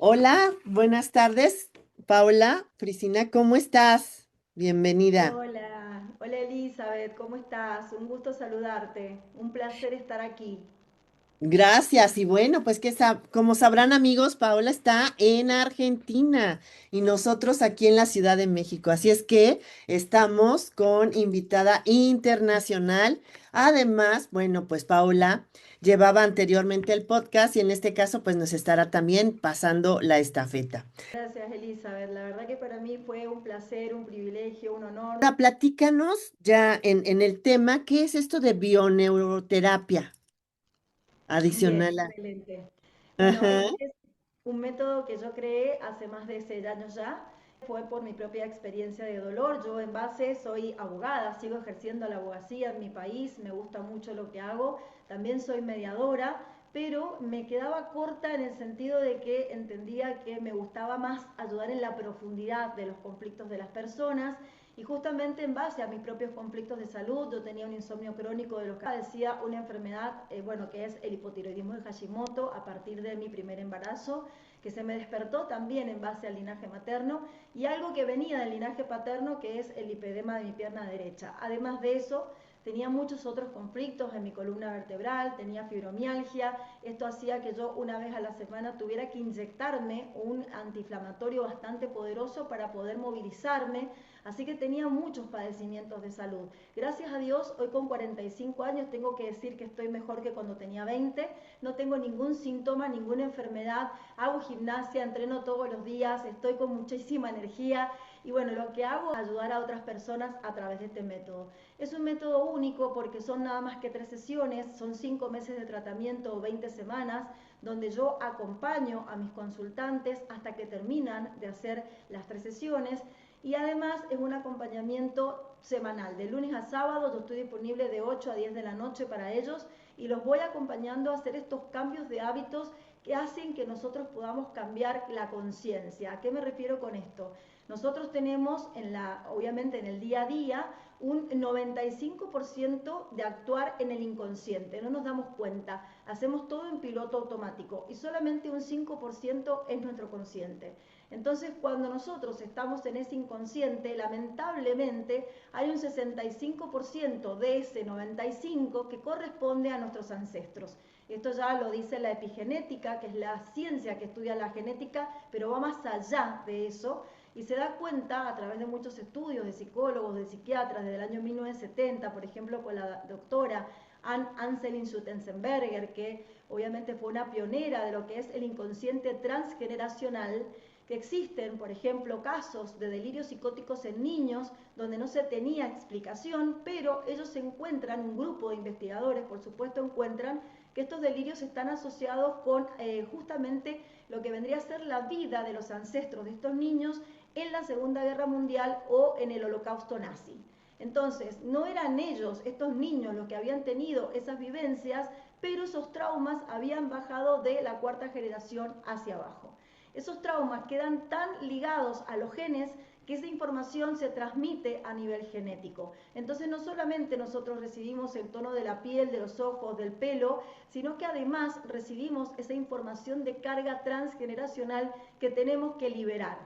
Hola, buenas tardes. Paula, Priscina, ¿cómo estás? Bienvenida. Hola Elizabeth, ¿cómo estás? Un gusto saludarte, un placer estar aquí. Gracias. Y bueno, pues como sabrán amigos, Paola está en Argentina y nosotros aquí en la Ciudad de México. Así es que estamos con invitada internacional. Además, bueno, pues Paola llevaba anteriormente el podcast y en este caso pues nos estará también pasando la estafeta. Gracias Elizabeth, la verdad que para mí fue un placer, un privilegio, un honor. Ahora platícanos ya en el tema, ¿qué es esto de bioneuroterapia Bien, adicional a... excelente. Bueno, Ajá. este es un método que yo creé hace más de 6 años ya. Fue por mi propia experiencia de dolor. Yo en base soy abogada, sigo ejerciendo la abogacía en mi país, me gusta mucho lo que hago. También soy mediadora, pero me quedaba corta en el sentido de que entendía que me gustaba más ayudar en la profundidad de los conflictos de las personas y justamente en base a mis propios conflictos de salud. Yo tenía un insomnio crónico de los que padecía una enfermedad, que es el hipotiroidismo de Hashimoto a partir de mi primer embarazo, que se me despertó también en base al linaje materno y algo que venía del linaje paterno, que es el lipedema de mi pierna derecha. Además de eso, tenía muchos otros conflictos en mi columna vertebral, tenía fibromialgia. Esto hacía que yo una vez a la semana tuviera que inyectarme un antiinflamatorio bastante poderoso para poder movilizarme. Así que tenía muchos padecimientos de salud. Gracias a Dios, hoy con 45 años tengo que decir que estoy mejor que cuando tenía 20. No tengo ningún síntoma, ninguna enfermedad. Hago gimnasia, entreno todos los días, estoy con muchísima energía. Y bueno, lo que hago es ayudar a otras personas a través de este método. Es un método único porque son nada más que 3 sesiones, son 5 meses de tratamiento o 20 semanas, donde yo acompaño a mis consultantes hasta que terminan de hacer las 3 sesiones. Y además es un acompañamiento semanal, de lunes a sábado. Yo estoy disponible de 8 a 10 de la noche para ellos y los voy acompañando a hacer estos cambios de hábitos que hacen que nosotros podamos cambiar la conciencia. ¿A qué me refiero con esto? Nosotros tenemos, obviamente en el día a día, un 95% de actuar en el inconsciente, no nos damos cuenta, hacemos todo en piloto automático y solamente un 5% es nuestro consciente. Entonces, cuando nosotros estamos en ese inconsciente, lamentablemente hay un 65% de ese 95% que corresponde a nuestros ancestros. Esto ya lo dice la epigenética, que es la ciencia que estudia la genética, pero va más allá de eso y se da cuenta a través de muchos estudios de psicólogos, de psiquiatras, desde el año 1970, por ejemplo, con la doctora Anselin Schutzenberger, que obviamente fue una pionera de lo que es el inconsciente transgeneracional, que existen, por ejemplo, casos de delirios psicóticos en niños donde no se tenía explicación, pero ellos se encuentran, un grupo de investigadores, por supuesto, encuentran que estos delirios están asociados con justamente lo que vendría a ser la vida de los ancestros de estos niños en la Segunda Guerra Mundial o en el Holocausto nazi. Entonces, no eran ellos, estos niños, los que habían tenido esas vivencias, pero esos traumas habían bajado de la cuarta generación hacia abajo. Esos traumas quedan tan ligados a los genes que esa información se transmite a nivel genético. Entonces no solamente nosotros recibimos el tono de la piel, de los ojos, del pelo, sino que además recibimos esa información de carga transgeneracional que tenemos que liberar.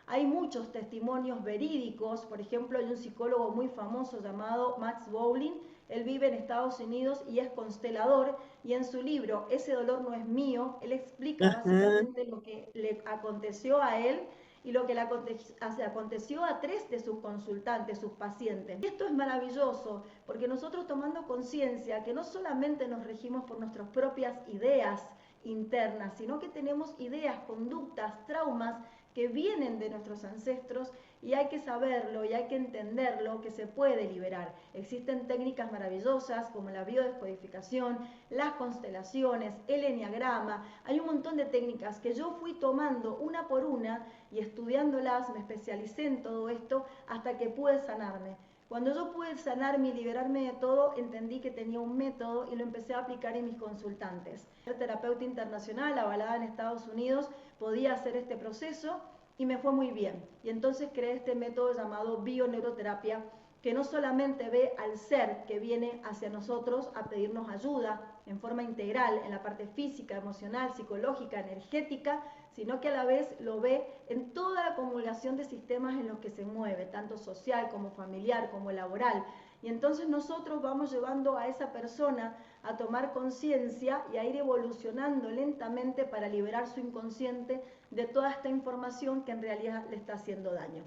Hay muchos testimonios verídicos. Por ejemplo, hay un psicólogo muy famoso llamado Max Bowling. Él vive en Estados Unidos y es constelador, y en su libro Ese dolor no es mío, él explica Ajá. básicamente lo que le aconteció a él y lo que le aconteció a 3 de sus consultantes, sus pacientes. Y esto es maravilloso, porque nosotros, tomando conciencia que no solamente nos regimos por nuestras propias ideas internas, sino que tenemos ideas, conductas, traumas que vienen de nuestros ancestros, y hay que saberlo y hay que entenderlo, que se puede liberar. Existen técnicas maravillosas como la biodescodificación, las constelaciones, el enneagrama. Hay un montón de técnicas que yo fui tomando una por una y estudiándolas me especialicé en todo esto hasta que pude sanarme. Cuando yo pude sanarme y liberarme de todo, entendí que tenía un método y lo empecé a aplicar en mis consultantes. Ser terapeuta internacional, avalada en Estados Unidos, podía hacer este proceso y me fue muy bien. Y entonces creé este método llamado bioneuroterapia, que no solamente ve al ser que viene hacia nosotros a pedirnos ayuda en forma integral en la parte física, emocional, psicológica, energética, sino que a la vez lo ve en toda la acumulación de sistemas en los que se mueve, tanto social como familiar, como laboral. Y entonces nosotros vamos llevando a esa persona a tomar conciencia y a ir evolucionando lentamente para liberar su inconsciente de toda esta información que en realidad le está haciendo daño.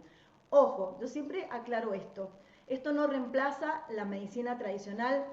Ojo, yo siempre aclaro esto. Esto no reemplaza la medicina tradicional,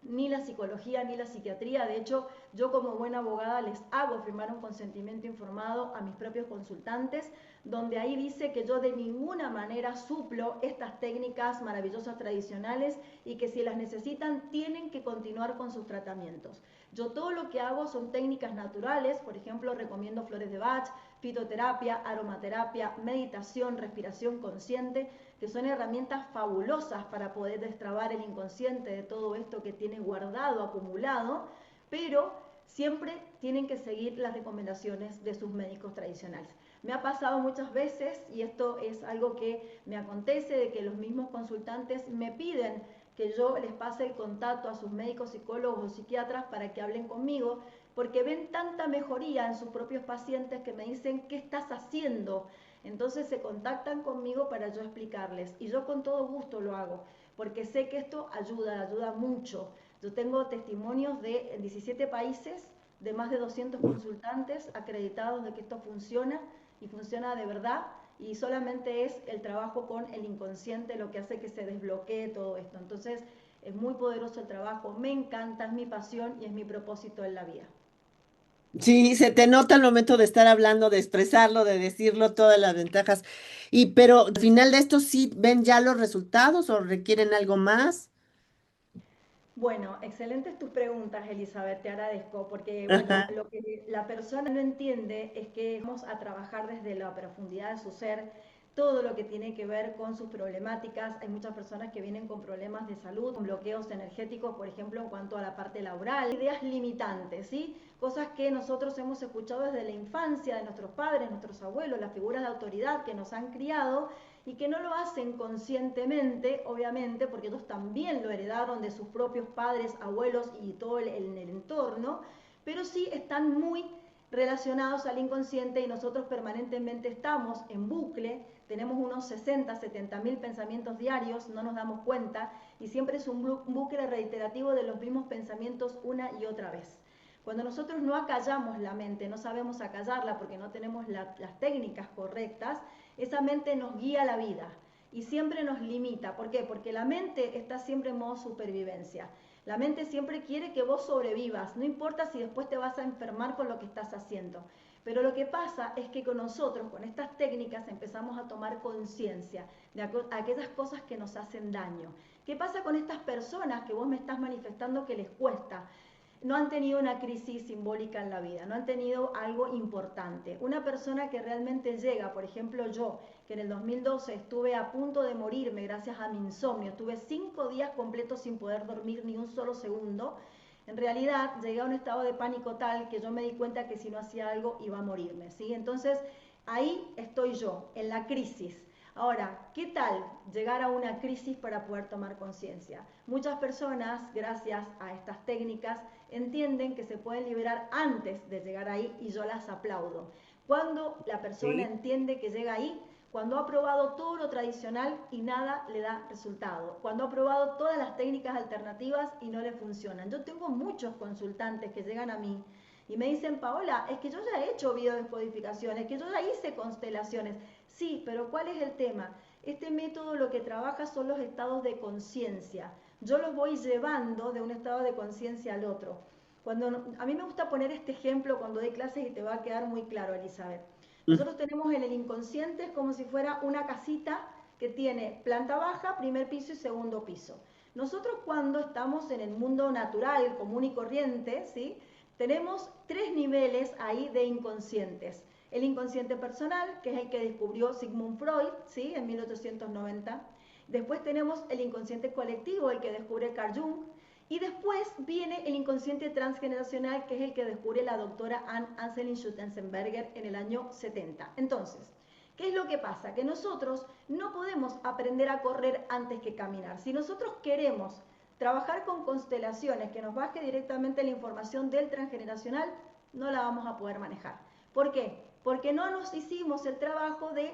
ni la psicología, ni la psiquiatría. De hecho, yo como buena abogada les hago firmar un consentimiento informado a mis propios consultantes, donde ahí dice que yo de ninguna manera suplo estas técnicas maravillosas tradicionales y que si las necesitan tienen que continuar con sus tratamientos. Yo todo lo que hago son técnicas naturales, por ejemplo, recomiendo flores de Bach, fitoterapia, aromaterapia, meditación, respiración consciente, que son herramientas fabulosas para poder destrabar el inconsciente de todo esto que tiene guardado, acumulado, pero siempre tienen que seguir las recomendaciones de sus médicos tradicionales. Me ha pasado muchas veces, y esto es algo que me acontece, de que los mismos consultantes me piden que yo les pase el contacto a sus médicos, psicólogos o psiquiatras para que hablen conmigo, porque ven tanta mejoría en sus propios pacientes que me dicen, ¿qué estás haciendo? Entonces se contactan conmigo para yo explicarles, y yo con todo gusto lo hago, porque sé que esto ayuda mucho. Yo tengo testimonios de 17 países, de más de 200 consultantes acreditados de que esto funciona, y funciona de verdad, y solamente es el trabajo con el inconsciente lo que hace que se desbloquee todo esto. Entonces es muy poderoso el trabajo, me encanta, es mi pasión y es mi propósito en la vida. Sí, se te nota al momento de estar hablando, de expresarlo, de decirlo, todas las ventajas. Pero al final de esto, ¿sí ven ya los resultados o requieren algo más? Bueno, excelentes tus preguntas, Elizabeth, te agradezco, porque bueno, Ajá. lo que la persona no entiende es que vamos a trabajar desde la profundidad de su ser todo lo que tiene que ver con sus problemáticas. Hay muchas personas que vienen con problemas de salud, con bloqueos energéticos, por ejemplo, en cuanto a la parte laboral, ideas limitantes, ¿sí? Cosas que nosotros hemos escuchado desde la infancia de nuestros padres, nuestros abuelos, las figuras de autoridad que nos han criado y que no lo hacen conscientemente, obviamente, porque ellos también lo heredaron de sus propios padres, abuelos y todo el entorno, pero sí están muy relacionados al inconsciente y nosotros permanentemente estamos en bucle, tenemos unos 60, 70 mil pensamientos diarios, no nos damos cuenta, y siempre es un bucle reiterativo de los mismos pensamientos una y otra vez. Cuando nosotros no acallamos la mente, no sabemos acallarla porque no tenemos las técnicas correctas, esa mente nos guía la vida y siempre nos limita. ¿Por qué? Porque la mente está siempre en modo supervivencia. La mente siempre quiere que vos sobrevivas, no importa si después te vas a enfermar con lo que estás haciendo. Pero lo que pasa es que con nosotros, con estas técnicas, empezamos a tomar conciencia de aquellas cosas que nos hacen daño. ¿Qué pasa con estas personas que vos me estás manifestando que les cuesta? No han tenido una crisis simbólica en la vida, no han tenido algo importante. Una persona que realmente llega, por ejemplo yo, que en el 2012 estuve a punto de morirme gracias a mi insomnio, estuve 5 días completos sin poder dormir ni un solo segundo, en realidad llegué a un estado de pánico tal que yo me di cuenta que si no hacía algo iba a morirme, ¿sí? Entonces ahí estoy yo, en la crisis. Ahora, ¿qué tal llegar a una crisis para poder tomar conciencia? Muchas personas, gracias a estas técnicas, entienden que se pueden liberar antes de llegar ahí y yo las aplaudo. Cuando la persona Sí. entiende que llega ahí, cuando ha probado todo lo tradicional y nada le da resultado, cuando ha probado todas las técnicas alternativas y no le funcionan. Yo tengo muchos consultantes que llegan a mí y me dicen, Paola, es que yo ya he hecho biodescodificaciones, que yo ya hice constelaciones. Sí, pero ¿cuál es el tema? Este método lo que trabaja son los estados de conciencia. Yo los voy llevando de un estado de conciencia al otro. A mí me gusta poner este ejemplo cuando doy clases y te va a quedar muy claro, Elizabeth. Mm. Nosotros tenemos en el inconsciente, es como si fuera una casita que tiene planta baja, primer piso y segundo piso. Nosotros cuando estamos en el mundo natural, común y corriente, ¿sí? Tenemos 3 niveles ahí de inconscientes. El inconsciente personal, que es el que descubrió Sigmund Freud, ¿sí? En 1890. Después tenemos el inconsciente colectivo, el que descubre Carl Jung. Y después viene el inconsciente transgeneracional, que es el que descubre la doctora Anne Anselin Schutzenberger en el año 70. Entonces, ¿qué es lo que pasa? Que nosotros no podemos aprender a correr antes que caminar. Si nosotros queremos trabajar con constelaciones que nos baje directamente la información del transgeneracional, no la vamos a poder manejar. ¿Por qué? porque no nos hicimos el trabajo de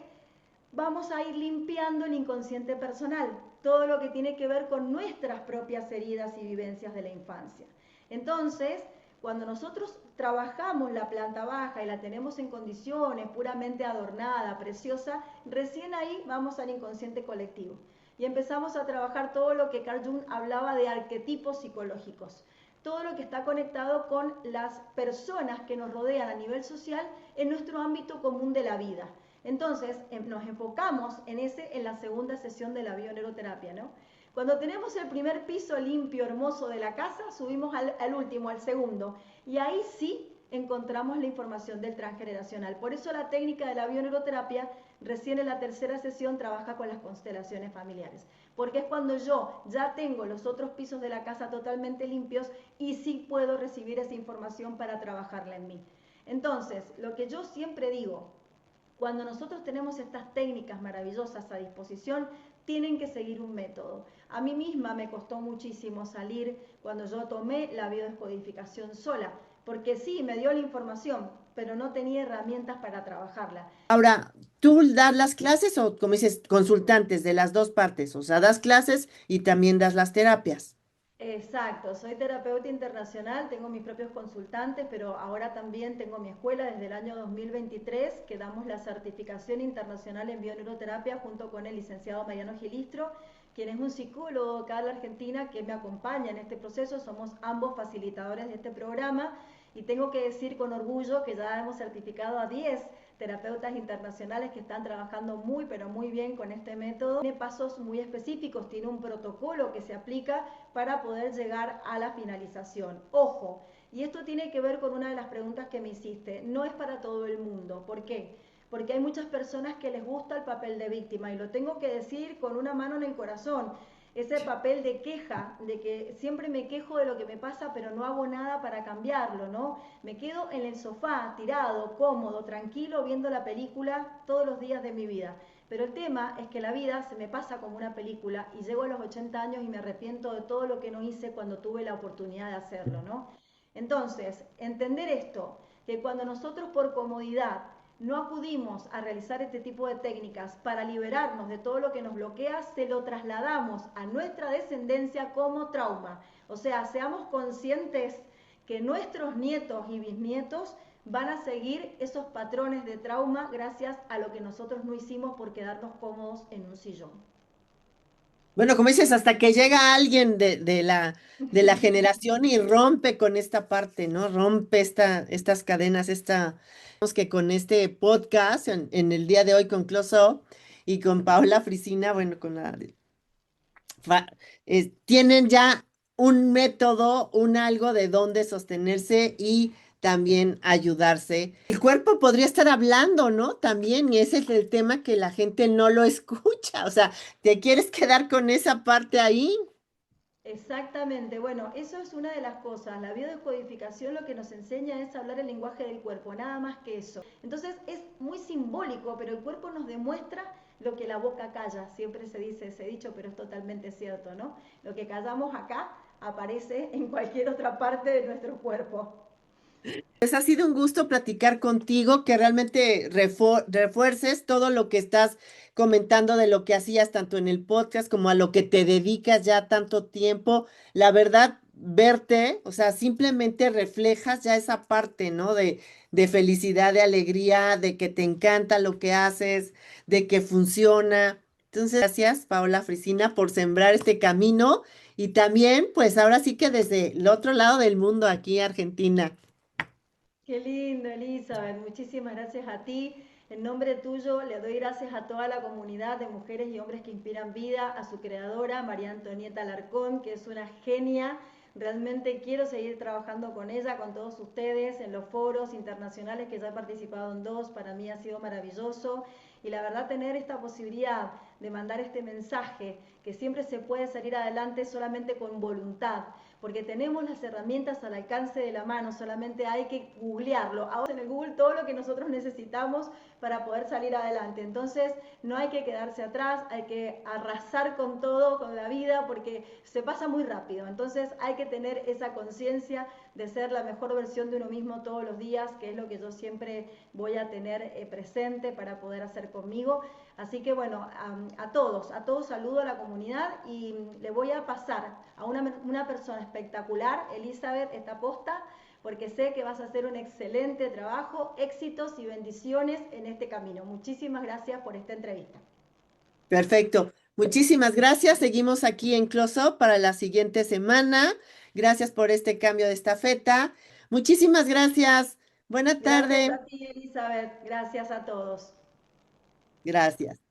vamos a ir limpiando el inconsciente personal, todo lo que tiene que ver con nuestras propias heridas y vivencias de la infancia. Entonces, cuando nosotros trabajamos la planta baja y la tenemos en condiciones puramente adornada, preciosa, recién ahí vamos al inconsciente colectivo. Y empezamos a trabajar todo lo que Carl Jung hablaba de arquetipos psicológicos. Todo lo que está conectado con las personas que nos rodean a nivel social en nuestro ámbito común de la vida. Entonces, nos enfocamos en la segunda sesión de la bioneuroterapia, ¿no? Cuando tenemos el primer piso limpio, hermoso de la casa, subimos al último, al segundo, y ahí sí encontramos la información del transgeneracional. Por eso la técnica de la bioneuroterapia recién en la tercera sesión trabaja con las constelaciones familiares, porque es cuando yo ya tengo los otros pisos de la casa totalmente limpios y sí puedo recibir esa información para trabajarla en mí. Entonces, lo que yo siempre digo, cuando nosotros tenemos estas técnicas maravillosas a disposición, tienen que seguir un método. A mí misma me costó muchísimo salir cuando yo tomé la biodescodificación sola, porque sí, me dio la información, pero no tenía herramientas para trabajarla. Ahora, ¿tú das las clases o, como dices, consultantes de las dos partes? O sea, das clases y también das las terapias. Exacto, soy terapeuta internacional, tengo mis propios consultantes, pero ahora también tengo mi escuela desde el año 2023, que damos la certificación internacional en bioneuroterapia junto con el licenciado Mariano Gilistro, quien es un psicólogo acá en la Argentina que me acompaña en este proceso. Somos ambos facilitadores de este programa y tengo que decir con orgullo que ya hemos certificado a 10 terapeutas internacionales que están trabajando muy pero muy bien con este método. Tiene pasos muy específicos, tiene un protocolo que se aplica para poder llegar a la finalización. Ojo, y esto tiene que ver con una de las preguntas que me hiciste, no es para todo el mundo. ¿Por qué? Porque hay muchas personas que les gusta el papel de víctima y lo tengo que decir con una mano en el corazón. Ese papel de queja, de que siempre me quejo de lo que me pasa, pero no hago nada para cambiarlo, ¿no? Me quedo en el sofá, tirado, cómodo, tranquilo, viendo la película todos los días de mi vida. Pero el tema es que la vida se me pasa como una película y llego a los 80 años y me arrepiento de todo lo que no hice cuando tuve la oportunidad de hacerlo, ¿no? Entonces, entender esto, que cuando nosotros por comodidad no acudimos a realizar este tipo de técnicas para liberarnos de todo lo que nos bloquea, se lo trasladamos a nuestra descendencia como trauma. O sea, seamos conscientes que nuestros nietos y bisnietos van a seguir esos patrones de trauma gracias a lo que nosotros no hicimos por quedarnos cómodos en un sillón. Bueno, como dices, hasta que llega alguien de la generación y rompe con esta parte, ¿no? Rompe estas cadenas, digamos que con este podcast en el día de hoy con Close Up y con Paola Frisina, bueno, fa- tienen ya un método, un algo de dónde sostenerse y también ayudarse. El cuerpo podría estar hablando, ¿no? También, y ese es el tema que la gente no lo escucha. O sea, ¿te quieres quedar con esa parte ahí? Exactamente, bueno, eso es una de las cosas. La biodescodificación lo que nos enseña es hablar el lenguaje del cuerpo, nada más que eso. Entonces es muy simbólico, pero el cuerpo nos demuestra lo que la boca calla. Siempre se dice ese dicho, pero es totalmente cierto, ¿no? Lo que callamos acá aparece en cualquier otra parte de nuestro cuerpo. Pues ha sido un gusto platicar contigo, que realmente refuerces todo lo que estás comentando de lo que hacías tanto en el podcast como a lo que te dedicas ya tanto tiempo. La verdad, verte, o sea, simplemente reflejas ya esa parte, ¿no? De felicidad, de alegría, de que te encanta lo que haces, de que funciona. Entonces, gracias, Paola Frisina, por sembrar este camino y también, pues ahora sí que desde el otro lado del mundo, aquí, Argentina. Qué lindo, Elizabeth. Muchísimas gracias a ti. En nombre tuyo le doy gracias a toda la comunidad de mujeres y hombres que inspiran vida, a su creadora, María Antonieta Alarcón, que es una genia. Realmente quiero seguir trabajando con ella, con todos ustedes, en los foros internacionales que ya he participado en dos. Para mí ha sido maravilloso. Y la verdad, tener esta posibilidad de mandar este mensaje, que siempre se puede salir adelante solamente con voluntad, porque tenemos las herramientas al alcance de la mano, solamente hay que googlearlo. Ahora en el Google todo lo que nosotros necesitamos para poder salir adelante. Entonces no hay que quedarse atrás, hay que arrasar con todo, con la vida, porque se pasa muy rápido. Entonces hay que tener esa conciencia de ser la mejor versión de uno mismo todos los días, que es lo que yo siempre voy a tener presente para poder hacer conmigo. Así que bueno, a todos saludo a la comunidad y le voy a pasar a una persona espectacular, Elizabeth Estaposta, porque sé que vas a hacer un excelente trabajo, éxitos y bendiciones en este camino. Muchísimas gracias por esta entrevista. Perfecto. Muchísimas gracias. Seguimos aquí en Close Up para la siguiente semana. Gracias por este cambio de estafeta. Muchísimas gracias. Buena Gracias tarde. a ti, Elizabeth. Gracias a todos. Gracias.